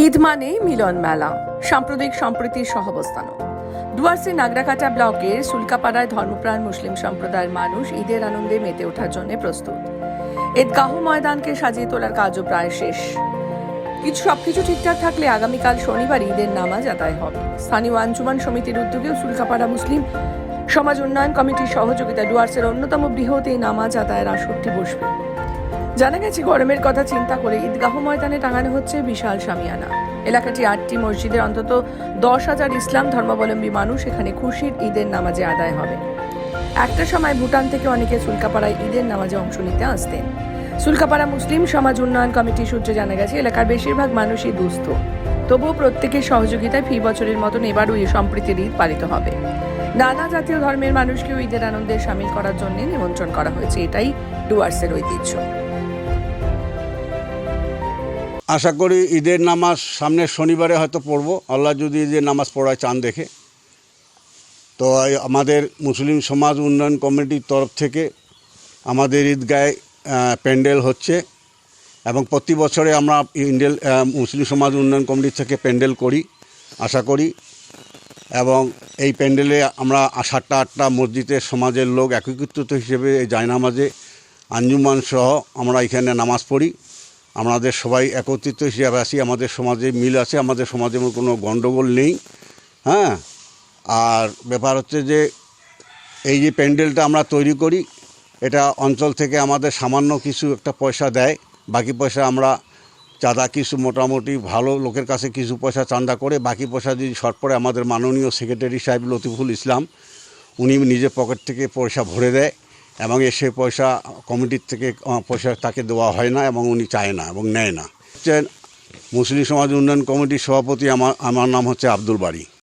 ঈদ মানে মিলন মেলা, সাম্প্রদায়িক সম্প্রীতির সহাবস্থান। ডুয়ার্সের নাগরাকাটা ব্লকের সুলকাপাড়ায় ধর্মপ্রাণ মুসলিম সম্প্রদায়ের মানুষ ঈদের আনন্দে মেতে ওঠার জন্য প্রস্তুত। ঈদগাহ ময়দানকে সাজিয়ে তোলার কাজও প্রায় শেষ। সবকিছু ঠিকঠাক থাকলে আগামীকাল শনিবার ঈদের নামাজ আদায় হবে। স্থানীয় আঞ্জুমান সমিতির উদ্যোগেও সুলকাপাড়া মুসলিম সমাজ উন্নয়ন কমিটির সহযোগিতায় ডুয়ার্সের অন্যতম বৃহৎ এই নামাজ আদায়ের আসরটি বসবে। জানা গেছে, গরমের কথা চিন্তা করে ঈদগাহ ময়দানে টাঙানো হচ্ছে বিশাল শামিয়ানা। এলাকাটি 8টি মসজিদের অন্তত 10,000 ইসলাম ধর্মাবলম্বী মানুষ এখানে খুশির ঈদের নামাজে আদায় হবে। একটা সময় ভুটান থেকে অনেকে সুলকাপাড়ায় ঈদের নামাজে অংশ নিতে আসতেন। সুলকাপাড়া মুসলিম সমাজ উন্নয়ন কমিটি সূত্রে জানা গেছে, এলাকার বেশিরভাগ মানুষই দুস্থ। তবুও প্রত্যেকের সহযোগিতায় ফি বছরের মতন এবারও এই সম্প্রীতির ঈদ পালিত হবে। নানা জাতীয় ধর্মের মানুষকেও ঈদের আনন্দে সামিল করার জন্য নিমন্ত্রণ করা হয়েছে। এটাই ডুয়ার্সের ঐতিহ্য। আশা করি ঈদের নামাজ সামনের শনিবারে হয়তো পড়ব, আল্লাহ যদি ঈদের নামাজ পড়ায় চান দেখে। তো আমাদের মুসলিম সমাজ উন্নয়ন কমিটির তরফ থেকে আমাদের ঈদগায় প্যান্ডেল হচ্ছে এবং প্রতি বছরে আমরা মুসলিম সমাজ উন্নয়ন কমিটি থেকে প্যান্ডেল করি, আশা করি। এবং এই প্যান্ডেলে আমরা 7টা মসজিদের সমাজের লোক একত্রিত হিসেবে এই জায়নামাজে আঞ্জুমান সহ আমরা এখানে নামাজ পড়ি। আমাদের সবাই একত্রিত হিসেবে আসি, আমাদের সমাজে মিল আছে, আমাদের সমাজে কোনো গণ্ডগোল নেই। হ্যাঁ, আর ব্যাপার হচ্ছে যে এই যে প্যান্ডেলটা আমরা তৈরি করি, এটা অঞ্চল থেকে আমাদের সামান্য কিছু একটা পয়সা দেয়, বাকি পয়সা আমরা চাঁদা কিছু মোটামুটি ভালো লোকের কাছে কিছু পয়সা চাঁদা করে, বাকি পয়সা যদি শর্ট পড়ে আমাদের মাননীয় সেক্রেটারি সাহেব লতিফুল ইসলাম উনি নিজের পকেট থেকে পয়সা ভরে দেয় এবং সে পয়সা কমিটির থেকে পয়সা তাকে দেওয়া হয় না এবং উনি চায় না এবং নেয় না। মুসলিম সমাজ উন্নয়ন কমিটির সভাপতি আমার নাম হচ্ছে আব্দুল বারী।